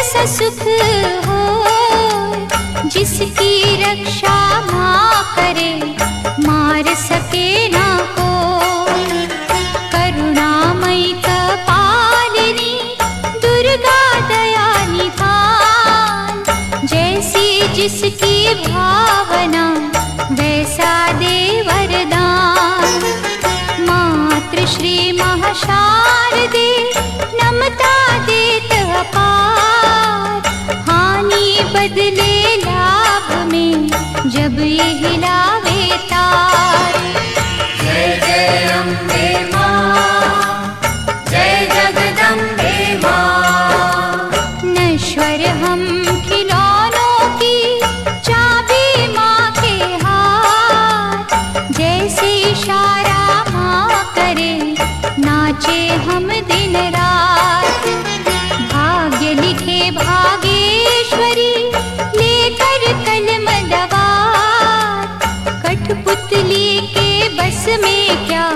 सा सुख हो, जिसकी रक्षा माँ करे, मार सके ना को। करुणामयी कपालिनी दुर्गा दया निधान, जैसी जिसकी भावना वैसा दे वरदान। मातृ श्री महाशारदे नमता देत अपार, हानि बदले लाभ में जब ये हिलावे तार। जय जय अम्बे माँ, जय जगदम्बे माँ। नश्वर हम खिलौनों की चाबी माँ के हाथ, जैसे इशारा माँ करे नाचे हम दिन रात। भाग्य लिखे भागेश्वरी लेकर कलम दवार, कठपुतली के बस में क्या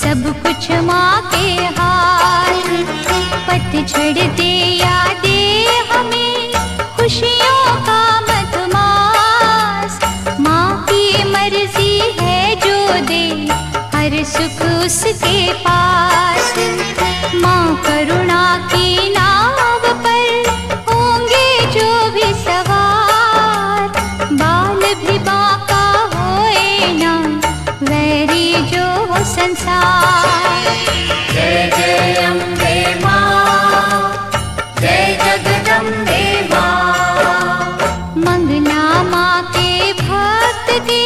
सब कुछ माँ के हाथ। पतझड़ दे या दे हमें खुशियों का मधुमास, माँ की मर्जी है जो दे हर सुख उसके पास। माँ करुणा की नाव पर होंगे जो भी सवार, बाल भी बांका होए ना वैरी जो हो संसार। जय जय अम्बे माँ, जय जगदम्बे माँ। मंगला माँ के भक्त के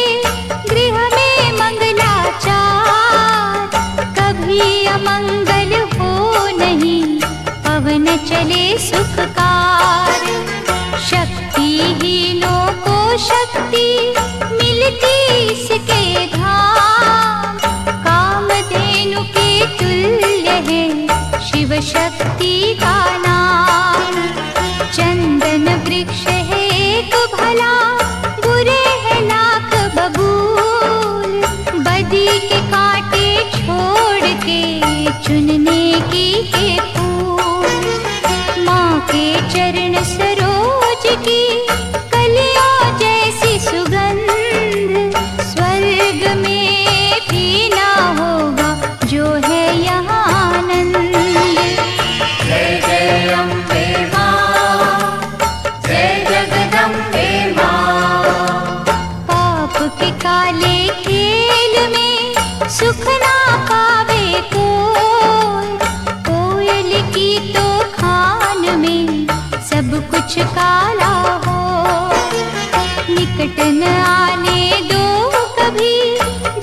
गृह में मंगलाचार, कभी अमंगल हो नहीं पवन चले सुखकार। शक्तिहीनों को शक्ति मिलती इसके धाम, कामधेनु के तुल्य है शिव शक्ति का नाम। चंदन वृक्ष है एक भला, बुरे है लाख बबूल, बदी के कांटे छोड़ के चुनने की के फूल। माँ के चरण सरोज की कलियों जैसी सुगंध, स्वर्ग में भी ना होगा जो है यहाँ आनंद। जय जय अम्बे माँ, जय जगदम्बे माँ। पाप के काले खेल में सुख ना पावे कोई, कोयल की तो खान में सब कुछ काला हो। निकट न आने दो कभी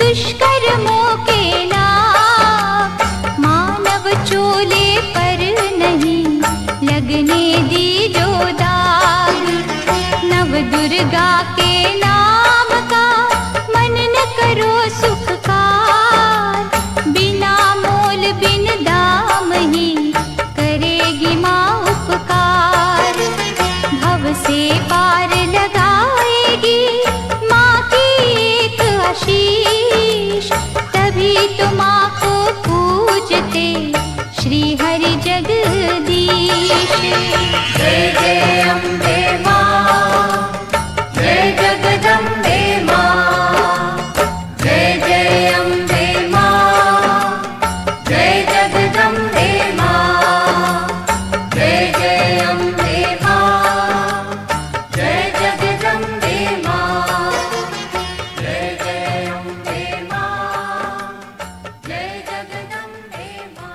दुष्कर्मों के लाभ, मानव चोले पर नहीं लगने दी जो दाग। नव दुर्गा के नाम का मन न करो सुखकार, बिना मोल बिन दाम ही करेगी माँ उपकार। भव से पार लगाएगी माँ की एक आशीष, तभी तो माँ को पूजते श्री हरि जगदीश। जय जय अम्बे माँ, जय जगदम्बे माँ। जय जय अम्बे माँ, जय जगदम्बे माँ। जय जय अम्बे माँ, जय जगदम्बे माँ। जय जय अम्बे माँ, जय जगदम्बे माँ।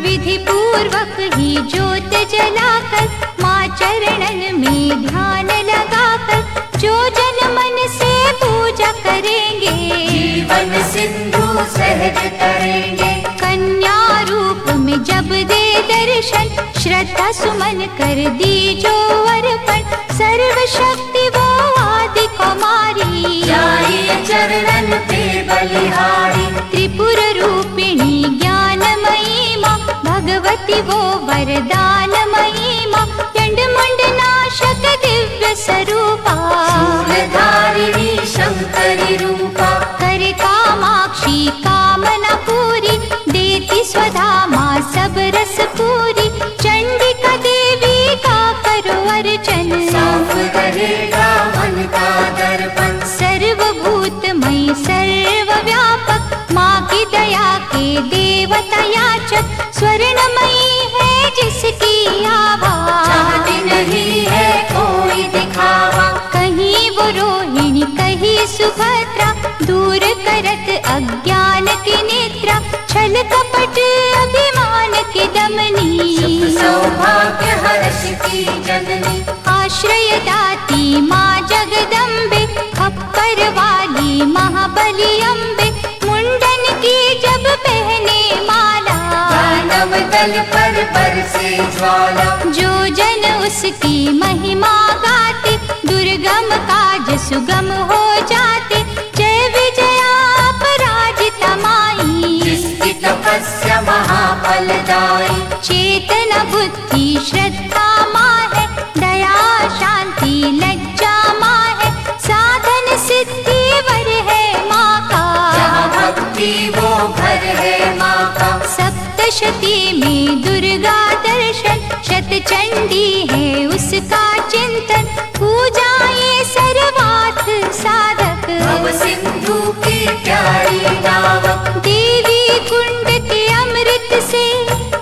विधि पूर्वक ही ज्योत जलाकर, माँ चरणन में ध्यान लगाकर, जो जन मन से पूजा करेंगे जीवन सिंधु सहज करेंगे। कन्या रूप में जब दे दर्शन, श्रद्धा सुमन कर दी जो अर्पण, सर्वशक्ति वो आदि कुमारी जाइए चरणन पे बलिहारी। त्रिपुर रूपिणी ज्ञानमयी माँ भगवती वो वरदानमयी माँ, चंड मुंड नाशक दिव्य स्वरूपा, शूलधारिणी शंकरी रूपा, करे कामाक्षी कामना पूरी, देती स्वधा माँ सब रस पूरी, चंडिका देवी का करो अर्चन, साफ रहेगा मन का दर्पण, सर्वभूतमयी सर्वव्यापक, माँ की दया के देवता याचक, स्वर्णमयी है जिसकी आभा, चाहती नहीं है कोई दिखावा, कहीं वो रोहिणी कहीं सुभद्रा, दूर करत अज्ञान की निद्रा, छल कपट अभिमान की दमनी, सुख सौभाग्य हर्ष की जननी, आश्रय दाती माँ जगदम्बे, खप्पर वाली महाबली अम्बे, मुंडन की जब पहने माला, दानव दल पर बरसे ज्वाला, जो जन उसकी महिमा गाते, दुर्गम काज सुगम हो जाते, जय विजया अपराजिता माई, जिसकी तपस्या महाफलदायी, चेतना बुद्धि श्रद्धा माँ है, दया शांति लज्जा माँ है, साधन सिद्धि वर है माँ का, जहाँ भक्ति वो घर है माँ का, सप्तशती में दुर्गा दर्शन, शतचंडी है उसका चिंतन, पूजा ये सर्वार्थ साधक, भव सिंधु की प्यारी नावक, देवी कुंड के अमृत से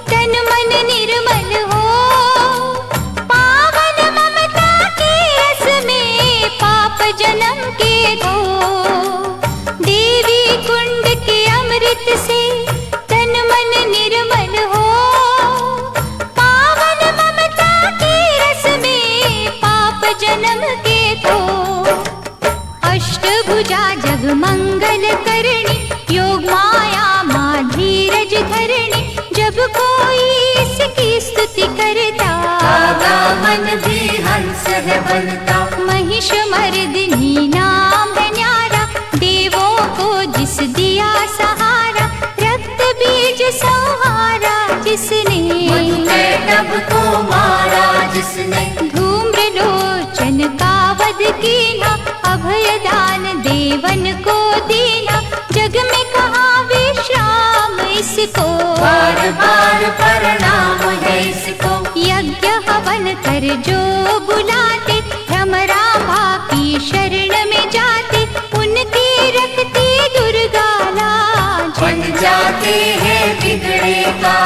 तन मन निर्मल हो, पावन ममता के रस में पाप जन्म के धो, देवी कुंड के अमृत से तन मन निर्मल हो, पावन ममता के रस में पाप जन्म के धो, अष्टभुजा जग मंगल करणी, योग माया माँ धीरज धरणी, जब कोई इसकी स्तुति करता, दादा मन भी हंस है बनता, महिष मर्दिनी नाम है न्यारा, देवों को जिस दिया सहारा, रक्त बीज संहारा जिसने, मधुकैटभ को मारा जिसने, धूम्र लोचन का वध कीना, अभयदान देवन को दीना, जग में कहा विश्राम इसको, बार बार प्रणाम है इसको, यज्ञ हवन कर जो बुलाते, भ्रमरांभा की शरण में जाते, उनकी रखती दुर्गा लाज, बन जाते हैं बिगड़े का,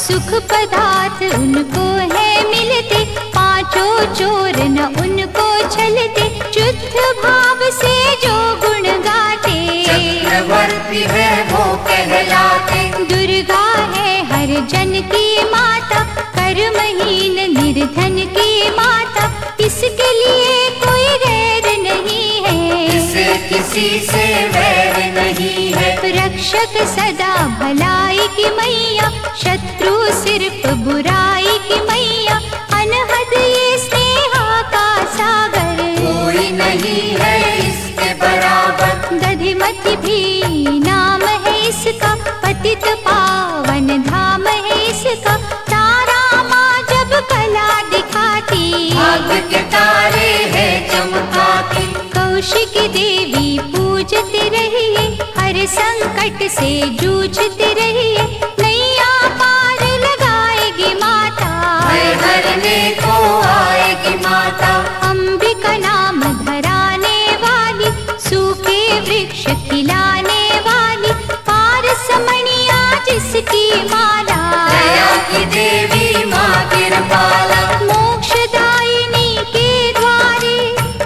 सुख पदार्थ उनको है मिलते, पांचों चोर न उनको छलते, शुद्ध भाव से जो गुण गाते, चक्रवर्ती है वो कहलाते, दुर्गा है हर जन की माता, कर्महीन निर्धन की माता, इसके लिए कोई गैर नहीं है, इसे किसी से वैर नहीं है, रक्षक सदा भलाई की मैया, शत्रु सिर्फ बुराई की मैया, अनहद ये स्नेहा का सागर, कोई नहीं है इसके बराबर, दधिमति भी नाम है इसका, पतित पावन धाम है इसका, तारा माँ जब कला दिखाती, भाग्य के तारे है चमकाती, कौशिकी देवी पूजते रहिए, हर संकट से जूझते रहिए, नैया पार लगाएगी माता, भय हरने को आएगी माता, अंबिका नाम धराने वाली, सूखे वृक्ष खिलाने वाली, पारसमणिया जिसकी माला, दया की देवी माँ कृपाला, मोक्षदायिनी के द्वारे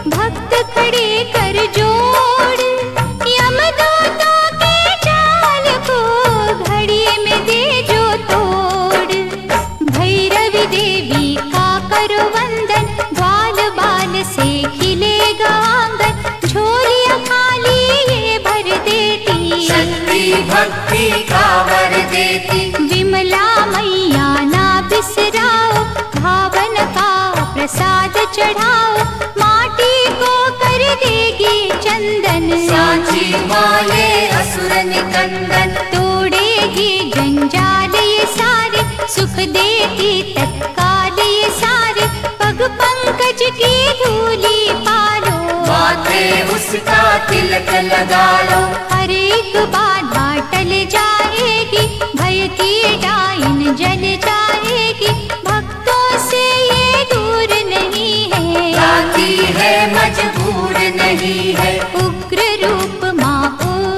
भक्त खड़े कर जोड़, यमदूतों के जाल को घड़ी में दे जो तोड़, भैरवी देवी का करो वंदन, ग्वाल बाल से खिलेगा आंगन, झोलियां खाली ये भर देती, शक्ति भक्ति का वर देती, विमला मैया ना बिसराओ, भावन का प्रसाद चढ़ाओ, माटी को कर देगी चंदन, साची माये असुर निकंदन, तोड़ेगी जंजाल ये सारे, तत्काल ये सारे, पग पंकज की धूली पालो। माथे उसका तिलक लगा लो। हर एक बाधा टल जाएगी, भय की डाइन जल जाएगी, भक्तों से ये दूर नहीं है। गाती है मजबूर नहीं है। उग्र रूप माँ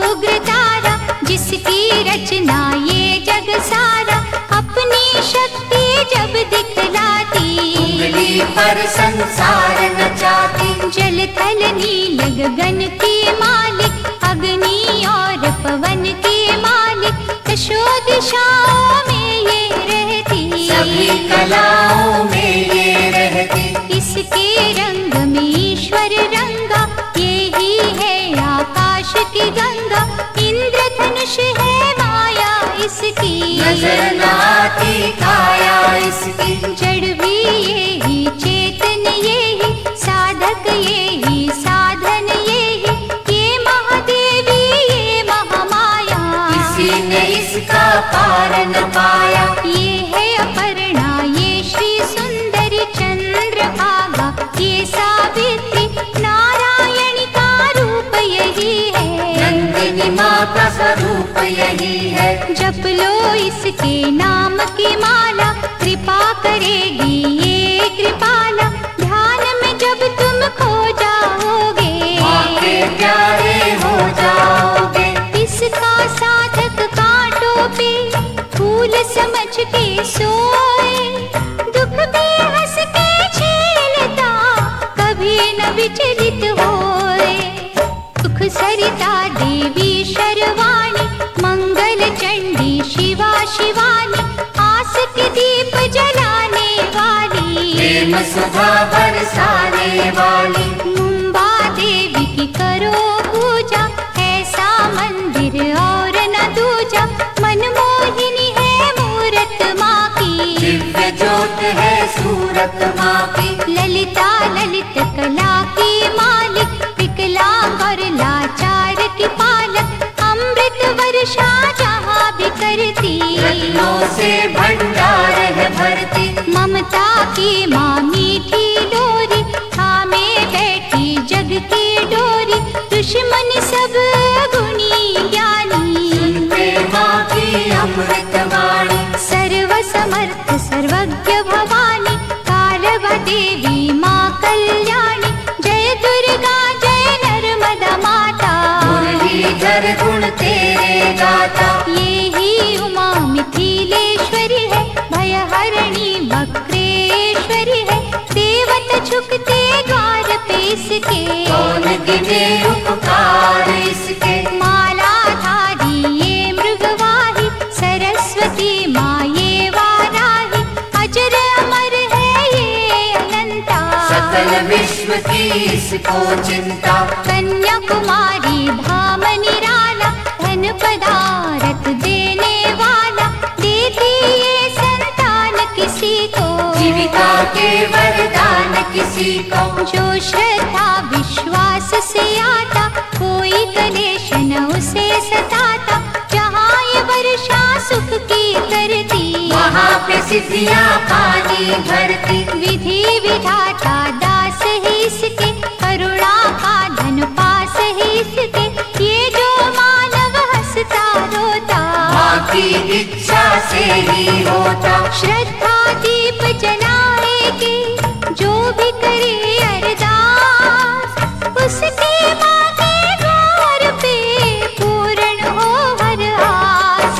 उग्र तारा, जिसकी रचना ये जग सारा, अपनी शक्ति जब दिखलाती, उंगली पर संसार नचाती। जल थल नील गगन की मालिक, अग्नि और पवन के मालिक, दशो दिशाओं में ये रहती, सभी कलाओं में ये रहती। इसके रंग में ईश्वर रंगा, ये ही है आकाश की गंगा, इंद्रधनुष है माया इसकी, नजर न आती काया इसकी। जड़ भी ये ही, चेतन ये ही, साधक ये ही, साधन ये ही, ये महादेवी ये महामाया, किसी ने इसका पार न पाया। ये है अपर्णा ये श्री सुंदरी चंद्रभागा, ये सावित्री नारायणी का रूप यही है, नंदिनी माँ का स्वरूप यही है। जप लो इसके नाम की माला, कृपा करेगी ये कृपाला, ध्यान में जब तुम खो जाओगे, माँ के प्यारे हो जाओगे। इसका साधक कांटों पे फूल समझ के सोए, दुख भी हंस के झेलता, कभी न विचलित होए। सुख सरिता देवी शर्वाणी, मंगल चंडी शिवा शिवानी, आस के दीप जलाने वाली, प्रेम सुधा बरसाने वाली। मुंबा देवी की करो पूजा, ऐसा मंदिर और न दूजा, मनमोहिनी है मूरत माँ की, दिव्य ज्योत है सूरत माँ की। ललिता ललित कला की मालिक, विकलांग और लाचार की पालक, अमृत वर्षा जहाँ भी करती, रत्नों से भंडार है भरती। ममता की माँ मीठी डोरी, थामे बैठी जग की डोरी, दुश्मन सब गुणी ज्ञानी, सुनते माँ की अमृत वाणी। सर्व समर्थ सर्वज्ञ भवानी, कालवा देवी माँ कल्याणी, जय दुर्गा जय नर्मदा माता, मुरलीधर गुण तेरे गाता। ये ही उमा मिथिलेश्वरी है, भयहरिणी वक्रेश्वरी है, देवता झुकते द्वार पे इसके, कौन गिने उपकार इसके। माला धारी ये मृगवाही, सरस्वती माँ ये वाराही, अजर अमर है ये अनंता, सकल विश्व की इसको चिंता। कन्याकुमारी धाम निराला, धन पदारथ देने वाला, देती ये संतान किसी को, जीविका के वरदान किसी को। जो श्रद्धा विश्वास से आता, कोई कलेश न उसे सताता, जहाँ ये वर्षा सुख की करती, वहाँ पे सिद्धियाँ पानी भरती। विधि विधाता दास है इसके, करुणा का धन पास है इसके, ये जो मानव हंसता रोता, माँ की इच्छा से ही होता। श्रद्धा दीप जलाएगी जो भी करे अरदास, उसके माँ के द्वार पे पूर्ण हो हर आस।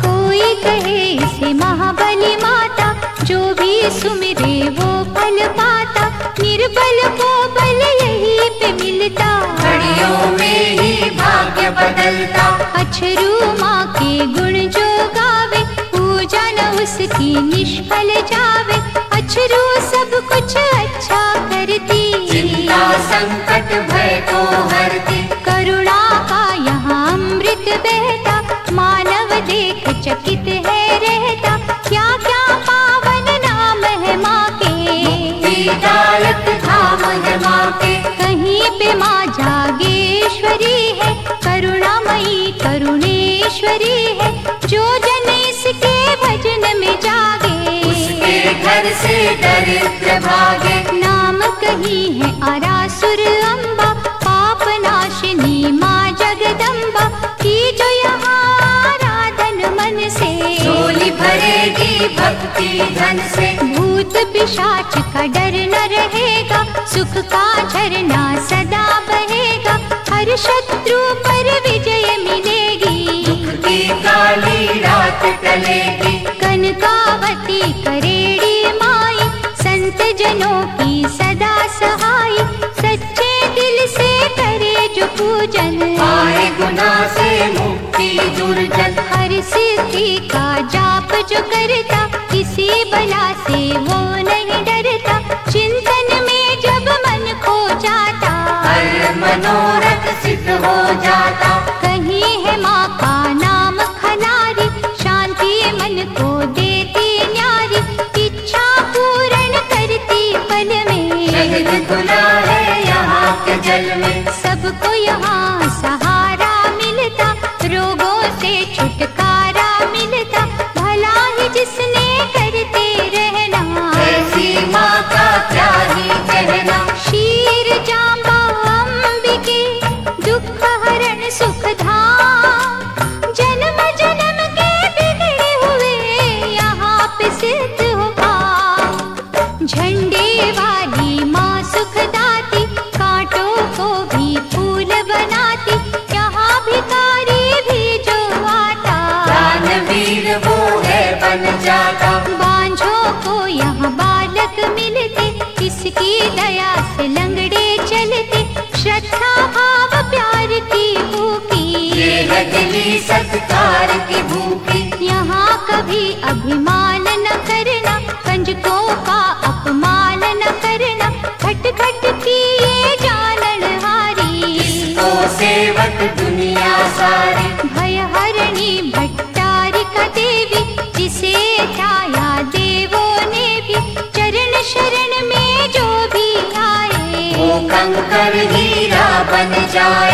कोई कहे इसे महाबली माता, जो भी सुमिरे वो फल पाता, निर्बल को बल यही पे मिलता, घड़ियों में ही भाग्य बदलता। अछरू माँ के गुण जो गावे, पूजा न उसकी निष्फल जावे, अछरू सब कुछ अच्छा करती, चिंता संकट भय को हरती। करुणा का यहाँ अमृत बहता, मानव देख चकित है रहता, क्या क्या पावन नाम है माँ के, मुक्तिदायक धाम है माँ के। कहीं पे माँ जागेश्वरी है, करुणामयी करुणेश्वरी है, जो जन इसके भजन में जागे, उसके घर से दरिद्र भागे। नाम कही है आरासुर अम्बा, पाप नाशिनी माँ जगदम्बा, की जो यहाँ आराधन मन से, झोली भरेगी भक्ति धन से। भूत पिशाच का डर न रहेगा, सुख का झरना सदा बहेगा, हर शत्रु पर विजय मिलेगी, दुख की काली रात टलेगी। कनकावती करेड़ी माई, संत जनों की सदा सहाय, सच्चे दिल से करे जो पूजन, पाए गुनाह से मुक्ति दुर्जन। हर सिद्धि का जाप जो करता, किसी बला से वो नहीं डरता, चिंतन में जब मन खो जाता, हर मनोरथ सिद्ध हो जाता। कहीं है माँ का नाम खनारी, शांति मन को देती न्यारी, इच्छा पूर्ण करती पल में, शहद घुला है यहाँ के जल में। सबको यहाँ सहारा मिलता, रोगों से छुटकारा मिलता, भला ही जिसने करते रहना, ऐसी माँ का क्या ही कहना। शीर जांबा अंबिके, दुख हरण सुख धाम, जन्म जन्म के बिगड़े हुए यहाँ पे सिद्ध होगा, झंडे वाली माँ सुखदाती, कांटों को भी फूल बनाती, यहाँ भिखारी भी जो आता, दानवीर वो है बन जाता। बांझों को यहाँ बालक मिलते, इसकी दया से लंगड़े चलते, श्रद्धा भाव प्यार की भूखी, ये है दिली सत्कार की भूखी। यहाँ कभी अभिमान न करना, कंजकों का अपमान न करना, खट खट की ये जानन हारी, इसको सेवक दुनिया सारी। भय हरणी भट्टारिका देवी, जिसे ध्याया देवों ने भी, चरण शरण में जो भी आए, वो कंकर हीरा बन जाए।